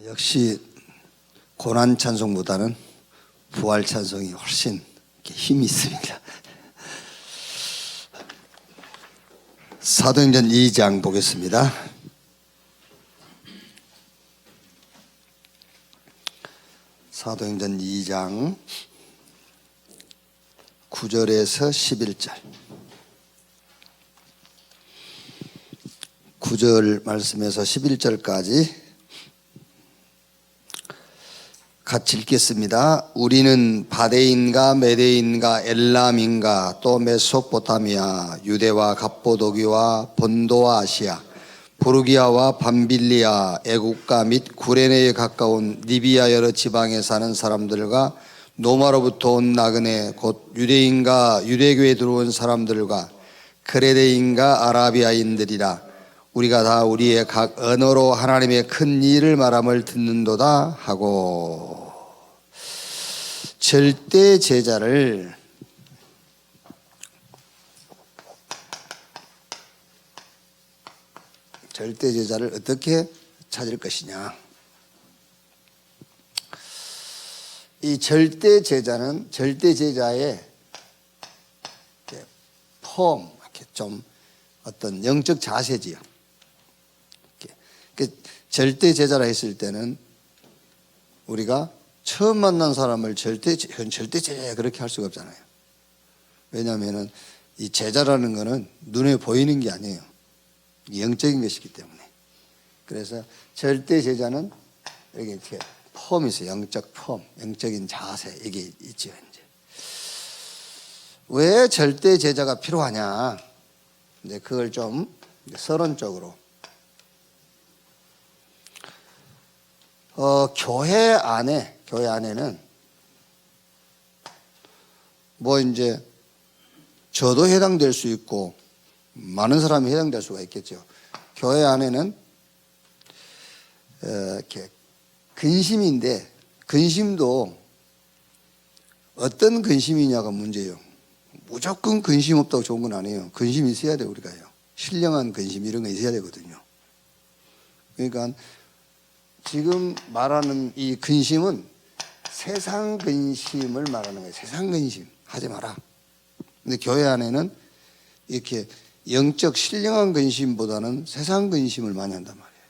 역시 고난 찬송보다는 부활 찬송이 훨씬 힘이 있습니다. 사도행전 2장 보겠습니다. 사도행전 2장 9절에서 11절. 9절 말씀에서 11절까지 같이 읽겠습니다. 우리는 바데인가 메데인가 엘람인가 또 메소포타미아 유대와 갑보도기와 본도와 아시아 부르기아와 밤빌리아 애국가 및 구레네에 가까운 리비아 여러 지방에 사는 사람들과 노마로부터 온 나그네 곧 유대인과 유대교에 들어온 사람들과 그레데인과 아라비아인들이라 우리가 다 우리의 각 언어로 하나님의 큰 일을 말함을 듣는도다 하고 절대 제자를 어떻게 찾을 것이냐. 이 절대 제자는 절대 제자의 폼, 이렇게 좀 어떤 영적 자세지요. 절대 제자라 했을 때는 우리가 처음 만난 사람을 절대 제자 그렇게 할 수가 없잖아요. 왜냐하면은 이 제자라는 거는 눈에 보이는 게 아니에요. 영적인 것이기 때문에. 그래서 절대 제자는 여기 이렇게 폼이 있어요. 영적 폼, 영적인 자세 이게 있죠. 이제 왜 절대 제자가 필요하냐? 이제 그걸 좀 서론적으로. 교회 안에는 뭐 이제 저도 해당될 수 있고 많은 사람이 해당될 수가 있겠죠. 교회 안에는 이렇게 근심인데 근심도 어떤 근심이냐가 문제예요. 무조건 근심 없다고 좋은 건 아니에요. 근심이 있어야 돼요. 우리가요. 신령한 근심 이런 거 있어야 되거든요. 그러니까 지금 말하는 이 근심은 세상 근심을 말하는 거예요. 세상 근심 하지 마라. 근데 교회 안에는 이렇게 영적 신령한 근심보다는 세상 근심을 많이 한단 말이에요.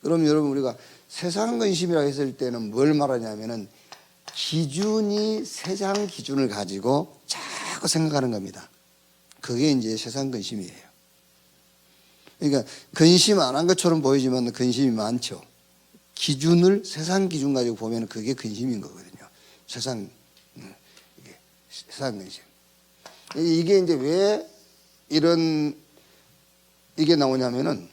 그럼 여러분 우리가 세상 근심이라고 했을 때는 뭘 말하냐면은 기준이 세상 기준을 가지고 자꾸 생각하는 겁니다. 그게 이제 세상 근심이에요. 그러니까 근심 안 한 것처럼 보이지만 근심이 많죠. 기준을 세상 기준 가지고 보면 그게 근심인 거거든요. 세상 근심. 이게 이제 왜 이게 나오냐면은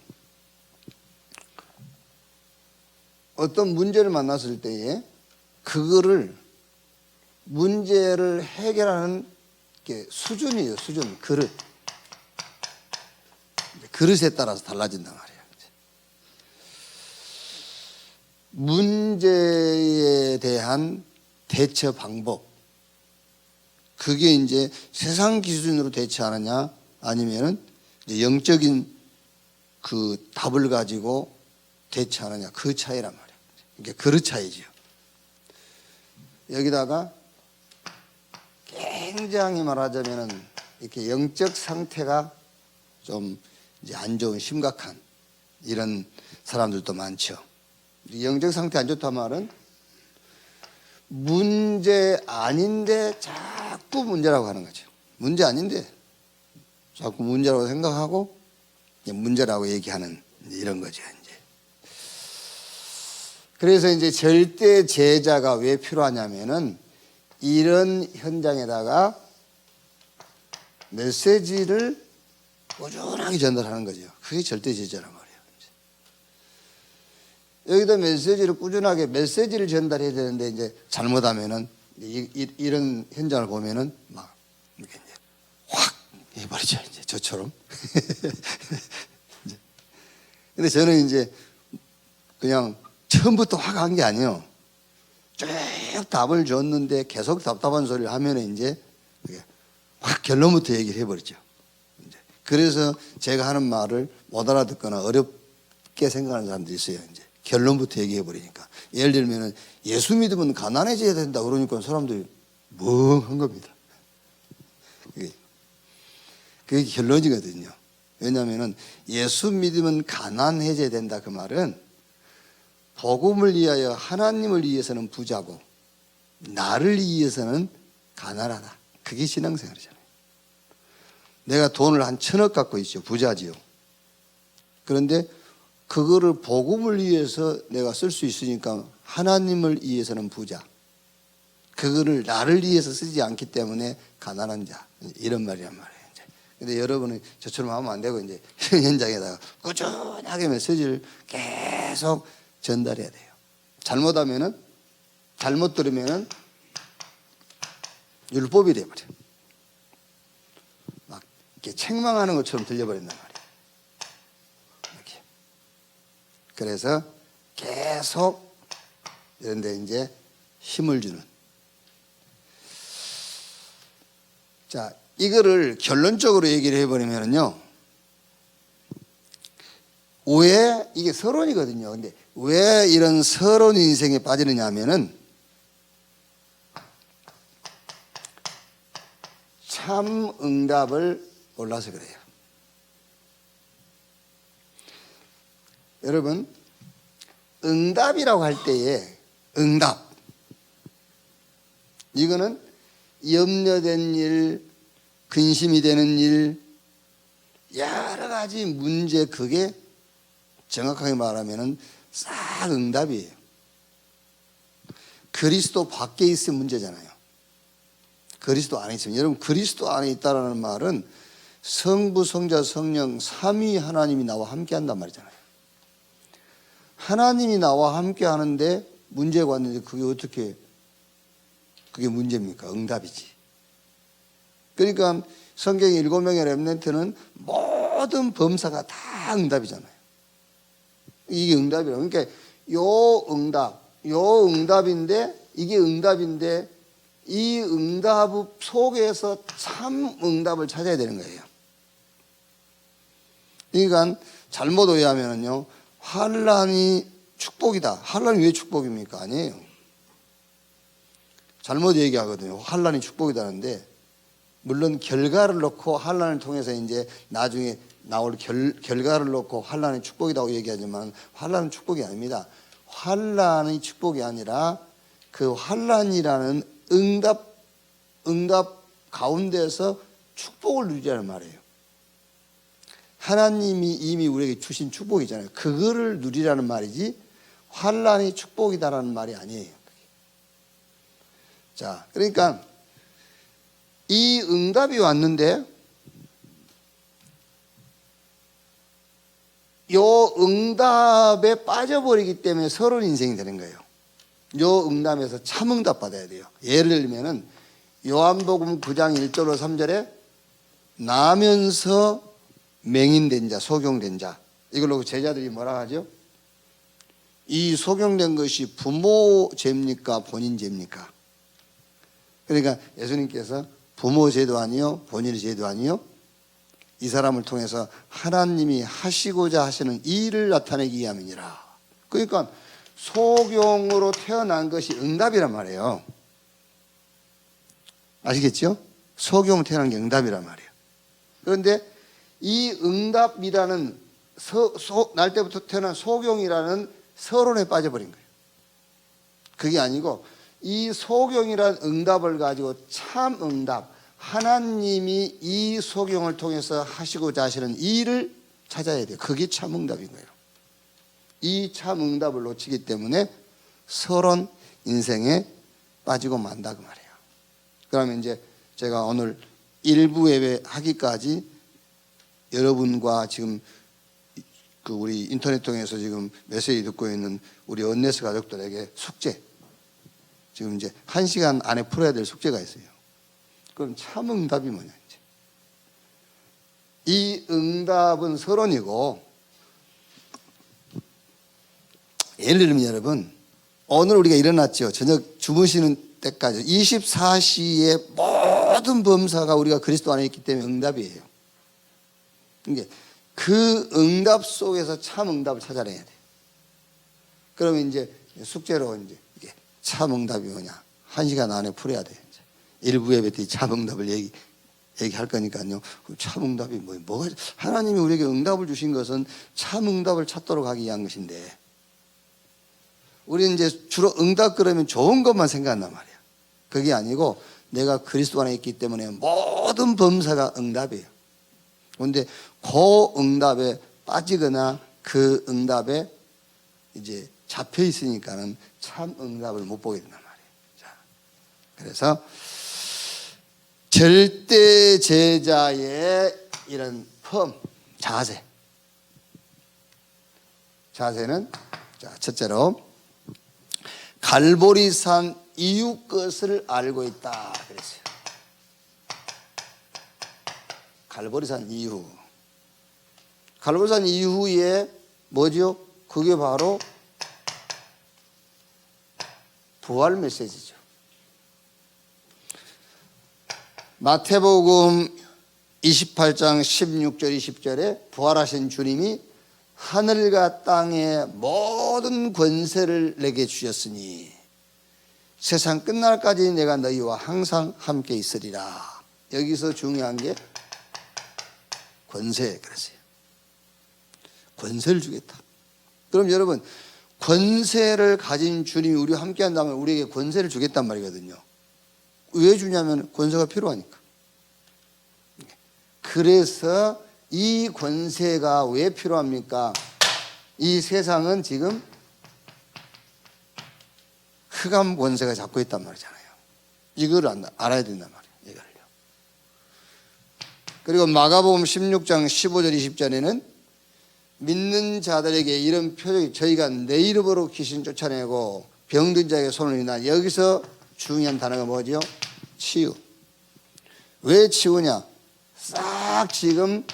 어떤 문제를 만났을 때에 그거를 문제를 해결하는 게 수준이에요. 수준, 그릇에 따라서 달라진단 말이에요. 문제에 대한 대처 방법, 그게 이제 세상 기준으로 대처하느냐 아니면은 영적인 그 답을 가지고 대처하느냐 그 차이란 말이에요. 이게 그릇 차이지요. 여기다가 굉장히 말하자면은 이렇게 영적 상태가 좀 이제 안 좋은 심각한 이런 사람들도 많죠. 영적 상태 안 좋단 말은 문제 아닌데 자꾸 문제라고 하는 거죠. 문제 아닌데 자꾸 문제라고 생각하고 문제라고 얘기하는 이런 거죠. 이제 그래서 이제 절대 제자가 왜 필요하냐면은 이런 현장에다가 메시지를 꾸준하게 전달하는 거죠. 그게 절대 제자란 말이에요. 여기다 메시지를 전달해야 되는데 이제 잘못하면은 이런 현장을 보면은 막 이렇게 이제 확 해버리죠. 이제 저처럼. 근데 저는 이제 그냥 처음부터 확 한 게 아니에요. 쭉 답을 줬는데 계속 답답한 소리를 하면은 이제 확 결론부터 얘기를 해버리죠. 그래서 제가 하는 말을 못 알아듣거나 어렵게 생각하는 사람들이 있어요. 이제 결론부터 얘기해 버리니까. 예를 들면 예수 믿으면 가난해져야 된다 그러니까 사람들이 멍한 겁니다. 그게 결론이거든요. 왜냐하면 예수 믿으면 가난해져야 된다 그 말은 복음을 위하여 하나님을 위해서는 부자고 나를 위해서는 가난하다. 그게 신앙생활이잖아요. 내가 돈을 한 1,000억 갖고 있죠. 부자지요. 그런데 그거를 복음을 위해서 내가 쓸 수 있으니까 하나님을 위해서는 부자. 그거를 나를 위해서 쓰지 않기 때문에 가난한 자. 이런 말이란 말이에요. 근데 여러분은 저처럼 하면 안 되고 이제 현장에다가 꾸준하게 메시지를 계속 전달해야 돼요. 잘못 들으면은 율법이 돼버려. 막 이렇게 책망하는 것처럼 들려버린단 말이에요. 이렇게. 그래서 계속 이런데 이제 힘을 주는. 자, 이거를 결론적으로 얘기를 해버리면요. 왜 이게 서론이거든요. 근데 왜 이런 서론 인생에 빠지느냐 하면은 참 응답을 몰라서 그래요. 여러분, 응답이라고 할 때에 응답. 이거는 염려된 일, 근심이 되는 일, 여러 가지 문제, 그게 정확하게 말하면 싹 응답이에요. 그리스도 밖에 있으면 문제잖아요. 그리스도 안에 있으면. 여러분, 그리스도 안에 있다라는 말은 성부, 성자, 성령 삼위 하나님이 나와 함께 한단 말이잖아요. 하나님이 나와 함께 하는데 문제가 왔는데 그게 문제입니까? 응답이지. 그러니까 성경의 7명의 렘넌트는 모든 범사가 다 응답이잖아요. 이게 응답이라고. 그러니까 요 응답인데 이게 응답인데 이 응답 속에서 참 응답을 찾아야 되는 거예요. 그러니까 잘못 오해하면요, 환난이 축복이다. 환난이 왜 축복입니까? 아니에요. 잘못 얘기하거든요. 환난이 축복이다는데 물론 결과를 놓고 환난을 통해서 이제 나중에 나올 결과를 놓고 환난이 축복이라고 얘기하지만 환난은 축복이 아닙니다. 환난이 축복이 아니라 그 환난이라는 응답 가운데서 축복을 누리라는 말이에요. 하나님이 이미 우리에게 주신 축복이잖아요. 그거를 누리라는 말이지 환난이 축복이다라는 말이 아니에요. 자, 그러니까 이 응답이 왔는데 요 응답에 빠져버리기 때문에 서론 인생이 되는 거예요. 요 응답에서 참 응답 받아야 돼요. 예를 들면은 요한복음 9장 1절로 3절에 나면서 맹인된 자, 소경된 자, 이걸로 제자들이 뭐라 하죠? 이 소경된 것이 부모 죄입니까? 본인 죄입니까? 그러니까 예수님께서 부모 죄도 아니요, 본인의 죄도 아니요, 이 사람을 통해서 하나님이 하시고자 하시는 일을 나타내기 위함이니라. 그러니까 소경으로 태어난 것이 응답이란 말이에요. 아시겠죠? 소경으로 태어난 게 응답이란 말이에요. 그런데 이 응답이라는 날 때부터 태어난 소경이라는 서론에 빠져버린 거예요. 그게 아니고 이 소경이라는 응답을 가지고 참 응답, 하나님이 이 소경을 통해서 하시고자 하시는 일을 찾아야 돼요. 그게 참 응답인 거예요. 이 참 응답을 놓치기 때문에 서론 인생에 빠지고 만다 그 말이에요. 그러면 이제 제가 오늘 1부 예배 하기까지 여러분과 지금 그 우리 인터넷 통해서 지금 메시지 듣고 있는 우리 언네스 가족들에게 숙제, 지금 이제 1시간 안에 풀어야 될 숙제가 있어요. 그럼 참 응답이 뭐냐 이제. 이 응답은 서론이고, 예를 들면 여러분, 오늘 우리가 일어났죠. 저녁 주무시는 때까지 24시의 모든 범사가 우리가 그리스도 안에 있기 때문에 응답이에요. 그러니까 그 응답 속에서 참 응답을 찾아내야 돼요. 그러면 이제 숙제로 이제 이게 참응답이 뭐냐? 1시간 안에 풀어야 돼. 일부 예배 때 참응답을 얘기할 거니까요. 그 참응답이 뭐가 하나님이 우리에게 응답을 주신 것은 참응답을 찾도록 하기 위한 것인데 우리는 이제 주로 응답 그러면 좋은 것만 생각한단 말이야. 그게 아니고 내가 그리스도 안에 있기 때문에 모든 범사가 응답이에요. 그런데 그 응답에 빠지거나 그 응답에 이제 잡혀 있으니까는 참 응답을 못 보게 된단 말이에요. 자, 그래서 절대 제자의 이런 자세는 자, 첫째로 갈보리산 이후 것을 알고 있다 그랬어요. 갈보리산 이후에 뭐죠? 그게 바로 부활 메시지죠. 마태복음 28장 16절 20절에 부활하신 주님이 하늘과 땅의 모든 권세를 내게 주셨으니 세상 끝날까지 내가 너희와 항상 함께 있으리라. 여기서 중요한 게 권세 그랬어요. 권세를 주겠다. 그럼 여러분 권세를 가진 주님이 우리와 함께 한다면 우리에게 권세를 주겠단 말이거든요. 왜 주냐면 권세가 필요하니까. 그래서 이 권세가 왜 필요합니까? 이 세상은 지금 흑암 권세가 잡고 있단 말이잖아요. 이걸 알아야 된단 말이에요. 이걸요. 그리고 마가복음 16장 15절 20절에는 믿는 자들에게 이런 표적이 저희가 내 이름으로 귀신 쫓아내고 병든 자에게 손을 이나 여기서 중요한 단어가 뭐죠? 치유. 왜 치유냐? 싹 지금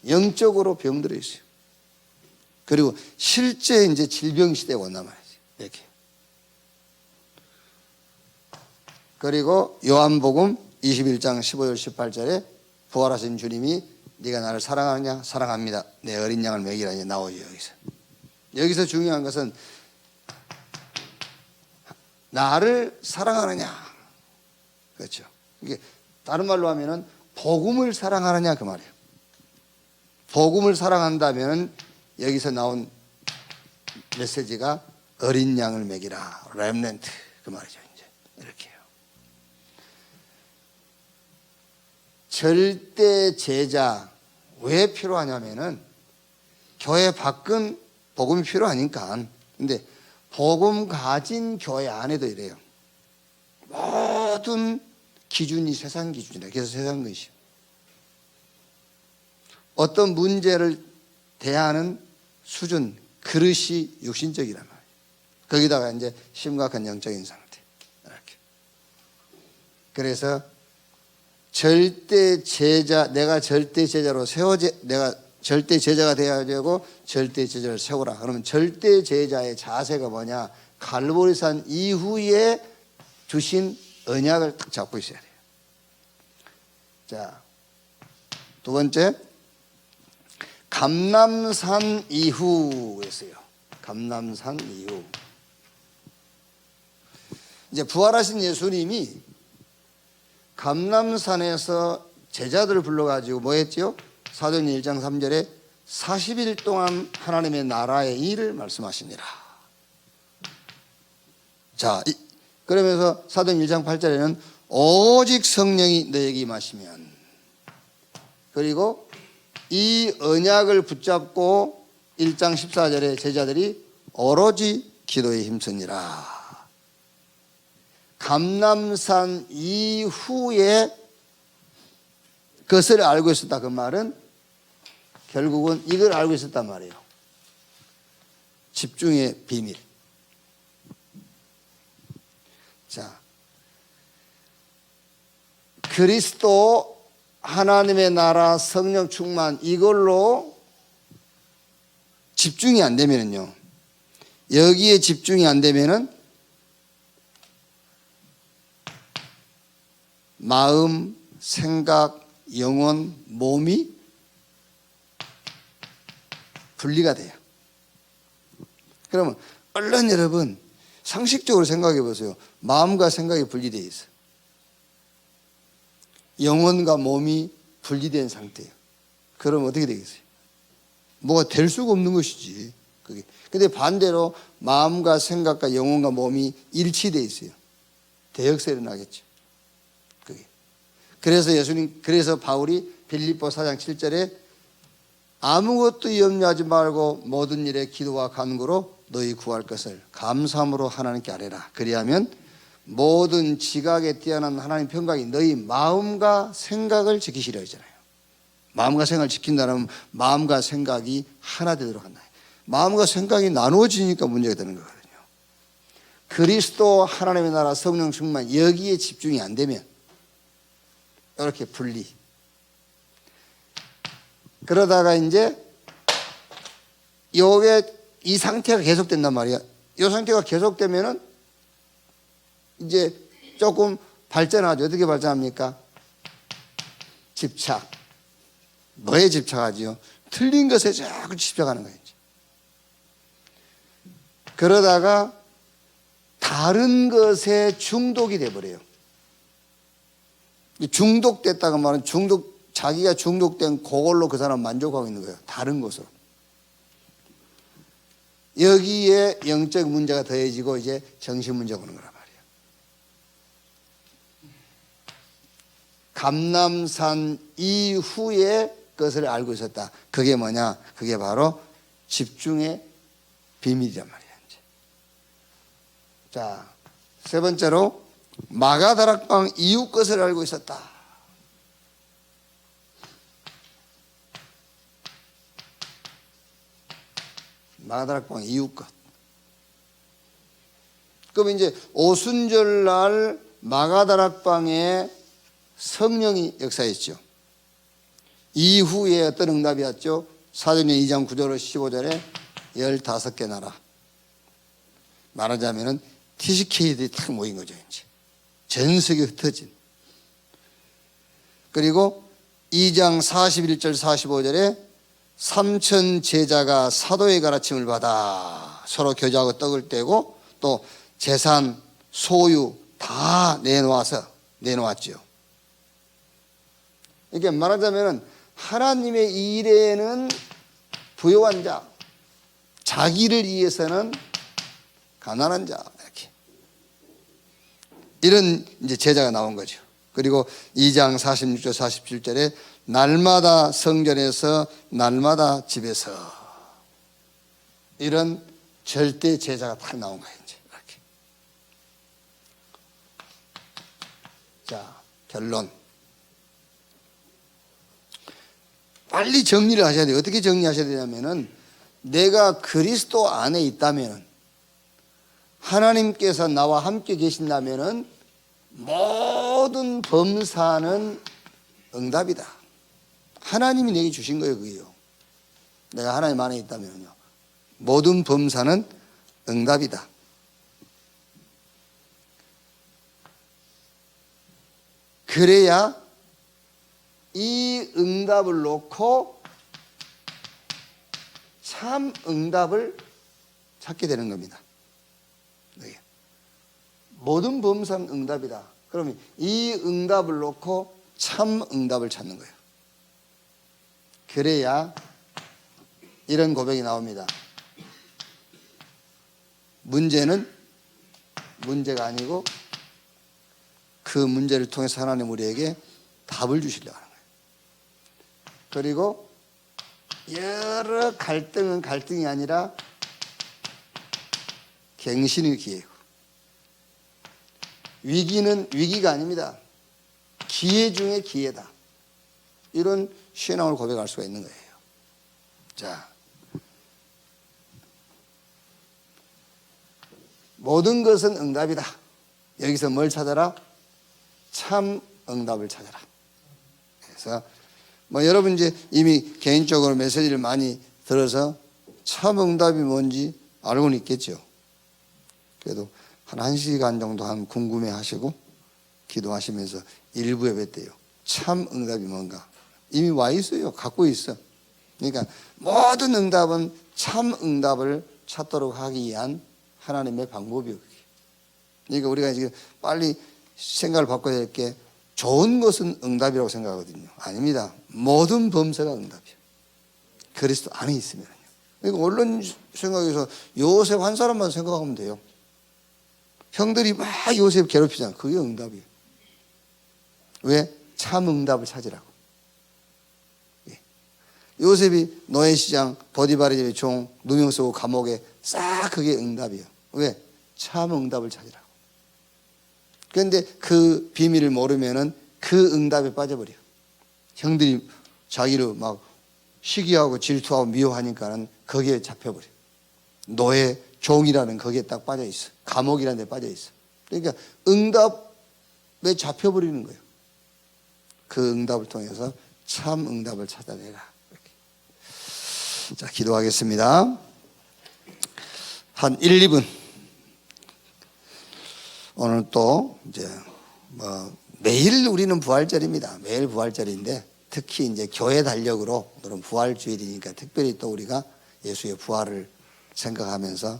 영적으로 병들어 있어요. 그리고 실제 이제 질병 시대가 온단 말이지. 이렇게. 그리고 요한복음 21장 15절 18절에 부활하신 주님이 네가 나를 사랑하느냐? 사랑합니다. 내 어린 양을 먹이라 나오죠. 여기서 중요한 것은 나를 사랑하느냐? 그렇죠. 이게 다른 말로 하면은 복음을 사랑하느냐 그 말이에요. 복음을 사랑한다면 여기서 나온 메시지가 어린 양을 먹이라, 렘넌트 그 말이죠. 이제 이렇게요. 절대 제자 왜 필요하냐면은 교회 밖은 복음이 필요하니까. 근데 복음 가진 교회 안에도 이래요. 모든 기준이 세상 기준이라. 그래서 세상 것이요. 어떤 문제를 대하는 수준, 그릇이 육신적이란 말이에요. 거기다가 이제 심각한 영적인 상태. 이렇게. 그래서 절대 제자, 내가 절대 제자로 내가 절대 제자가 되어야 되고 절대 제자를 세우라. 그러면 절대 제자의 자세가 뭐냐? 갈보리산 이후에 주신 언약을 딱 잡고 있어야 돼요. 자, 두 번째, 감람산 이후였어요. 감람산 이후. 이제 부활하신 예수님이 감람산에서 제자들을 불러가지고 뭐 했죠? 사도행전 1장 3절에 40일 동안 하나님의 나라의 일을 말씀하시니라. 자, 그러면서 사도행전 1장 8절에는 오직 성령이 너에게 임하시면, 그리고 이 언약을 붙잡고 1장 14절에 제자들이 오로지 기도에 힘쓰니라. 감람산 이후에 그것을 알고 있었다. 그 말은 결국은 이걸 알고 있었단 말이에요. 집중의 비밀. 자, 그리스도 하나님의 나라 성령 충만 이걸로 집중이 안 되면은요, 여기에 집중이 안 되면은 마음, 생각, 영혼, 몸이 분리가 돼요. 그러면 얼른 여러분 상식적으로 생각해 보세요. 마음과 생각이 분리되어 있어요. 영혼과 몸이 분리된 상태예요. 그럼 어떻게 되겠어요? 뭐가 될 수가 없는 것이지. 그게. 근데 반대로 마음과 생각과 영혼과 몸이 일치되어 있어요. 대역사 일어나겠죠. 그게. 그래서 바울이 빌립보 4장 7절에 아무것도 염려하지 말고 모든 일에 기도와 간구로 너희 구할 것을 감사함으로 하나님께 아뢰라. 그리하면 모든 지각에 뛰어난 하나님 평강이 너희 마음과 생각을 지키시려 했잖아요. 마음과 생각을 지킨다면 마음과 생각이 하나 되도록 한다. 마음과 생각이 나누어지니까 문제가 되는 거거든요. 그리스도 하나님의 나라 성령 충만 여기에 집중이 안 되면 이렇게 분리. 그러다가 이제 요게 이 상태가 계속된단 말이야. 이 상태가 계속되면은 이제 조금 발전하죠. 어떻게 발전합니까? 집착. 뭐에 집착하지요? 틀린 것에 자꾸 집착하는 거예요. 그러다가 다른 것에 중독이 돼버려요. 중독됐다고 말은 자기가 중독된 그걸로 그 사람 만족하고 있는 거예요. 다른 것으로. 여기에 영적 문제가 더해지고 이제 정신 문제가 오는 거란 말이에요. 감람산 이후의 것을 알고 있었다. 그게 뭐냐? 그게 바로 집중의 비밀이란 말이에요. 이제. 자, 세 번째로 마가다락방 이후 것을 알고 있었다. 마가다락방 이후 것. 그럼 이제 오순절날 마가다락방에 성령이 역사했죠. 이후에 어떤 응답이 왔죠? 사도행전 2장 9절 15절에 15개 나라. 말하자면은 TCK들이 탁 모인 거죠. 이제 전 세계에 흩어진. 그리고 2장 41절 45절에 3천 제자가 사도의 가르침을 받아 서로 교제하고 떡을 떼고 또 재산, 소유 다 내놓았죠. 이렇게 말하자면 하나님의 일에는 부요한 자, 자기를 위해서는 가난한 자, 이렇게 이런 이제 제자가 나온 거죠. 그리고 2장 46절 47절에 날마다 성전에서 날마다 집에서 이런 절대 제자가 딱 나온 거예요. 이제 이렇게. 자, 결론. 빨리 정리를 하셔야 돼요. 어떻게 정리하셔야 되냐면은 내가 그리스도 안에 있다면은 하나님께서 나와 함께 계신다면은 모든 범사는 응답이다. 하나님이 내게 주신 거예요, 그게요. 내가 하나님 안에 있다면요. 모든 범사는 응답이다. 그래야 이 응답을 놓고 참 응답을 찾게 되는 겁니다. 네. 모든 범사는 응답이다. 그러면 이 응답을 놓고 참 응답을 찾는 거예요. 그래야 이런 고백이 나옵니다. 문제는 문제가 아니고 그 문제를 통해서 하나님 우리에게 답을 주시려고 하는 거예요. 그리고 여러 갈등은 갈등이 아니라 갱신의 기회고, 위기는 위기가 아닙니다. 기회 중에 기회다. 이런 신앙을 고백할 수가 있는 거예요. 자, 모든 것은 응답이다. 여기서 뭘 찾아라? 참 응답을 찾아라. 그래서 여러분 이제 이미 개인적으로 메시지를 많이 들어서 참 응답이 뭔지 알고는 있겠죠. 그래도 한 1시간 정도 한 궁금해 하시고 기도하시면서 일부 예배 때요. 참 응답이 뭔가 이미 와 있어요. 갖고 있어. 그러니까 모든 응답은 참 응답을 찾도록 하기 위한 하나님의 방법이에요. 그러니까 우리가 지금 빨리 생각을 바꿔야 될 게 좋은 것은 응답이라고 생각하거든요. 아닙니다. 모든 범사가 응답이에요. 그리스도 안에 있으면요. 그러니까 언론 생각에서 요셉 한 사람만 생각하면 돼요. 형들이 막 요셉 괴롭히잖아요. 그게 응답이에요. 왜? 참 응답을 찾으라고. 예. 요셉이 노예시장, 보디바리 집의 종, 누명 쓰고 감옥에 싹 그게 응답이에요. 왜? 참 응답을 찾으라고. 그런데 그 비밀을 모르면은 그 응답에 빠져버려요. 형들이 자기를 막 시기하고 질투하고 미워하니까는 거기에 잡혀버려요. 노예, 종이라는 거기에 딱 빠져있어. 감옥이라는 데 빠져있어. 그러니까 응답에 잡혀버리는 거예요. 그 응답을 통해서 참 응답을 찾아내라. 이렇게. 자, 기도하겠습니다. 한 1, 2분. 오늘 또 이제 매일 우리는 부활절입니다. 매일 부활절인데 특히 이제 교회 달력으로 오늘은 부활주일이니까 특별히 또 우리가 예수의 부활을 생각하면서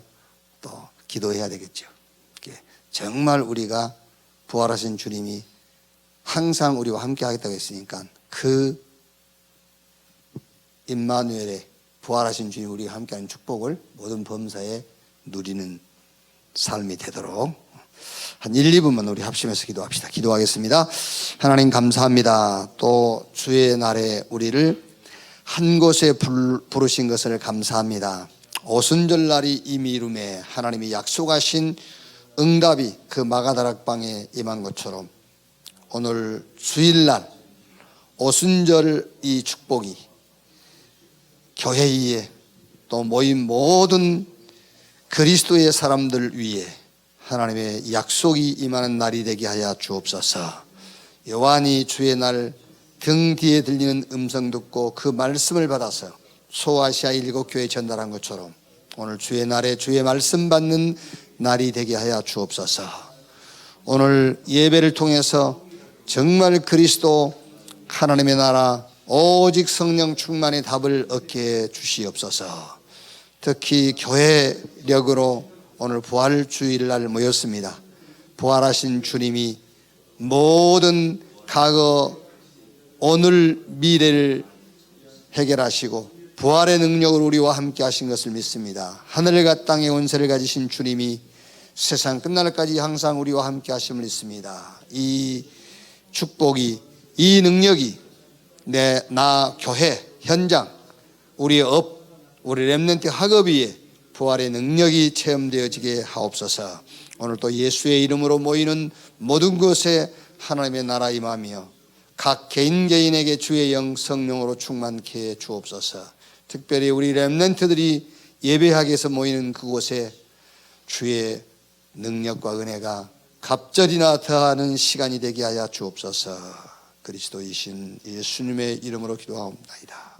또 기도해야 되겠죠. 정말 우리가 부활하신 주님이 항상 우리와 함께 하겠다고 했으니까 그 임마누엘의 부활하신 주님 우리와 함께하는 축복을 모든 범사에 누리는 삶이 되도록 한 1, 2분만 우리 합심해서 기도합시다. 기도하겠습니다. 하나님 감사합니다. 또 주의 날에 우리를 한 곳에 부르신 것을 감사합니다. 오순절날이 이미 이름에 하나님이 약속하신 응답이 그 마가다락방에 임한 것처럼 오늘 주일날 오순절 이 축복이 교회에 또 모인 모든 그리스도의 사람들 위에 하나님의 약속이 임하는 날이 되게 하여 주옵소서. 요한이 주의 날 등 뒤에 들리는 음성 듣고 그 말씀을 받아서 소아시아 7 교회에 전달한 것처럼 오늘 주의 날에 주의 말씀 받는 날이 되게 하여 주옵소서. 오늘 예배를 통해서 정말 그리스도 하나님의 나라 오직 성령 충만의 답을 얻게 해 주시옵소서. 특히 교회력으로 오늘 부활주일날 모였습니다. 부활하신 주님이 모든 과거, 오늘, 미래를 해결하시고 부활의 능력으로 우리와 함께 하신 것을 믿습니다. 하늘과 땅의 원세를 가지신 주님이 세상 끝날까지 항상 우리와 함께 하심을 믿습니다. 이 축복이, 이 능력이 나 교회, 현장, 우리의 업, 우리 렘넌트 학업 위에 부활의 능력이 체험되어지게 하옵소서. 오늘 또 예수의 이름으로 모이는 모든 곳에 하나님의 나라 임하며 각 개인에게 주의 영 성령으로 충만케 해 주옵소서. 특별히 우리 렘넌트들이 예배하기 위해서 모이는 그곳에 주의 능력과 은혜가 갑절이나 더하는 시간이 되게 하여 주옵소서. 그리스도이신 예수님의 이름으로 기도하옵나이다.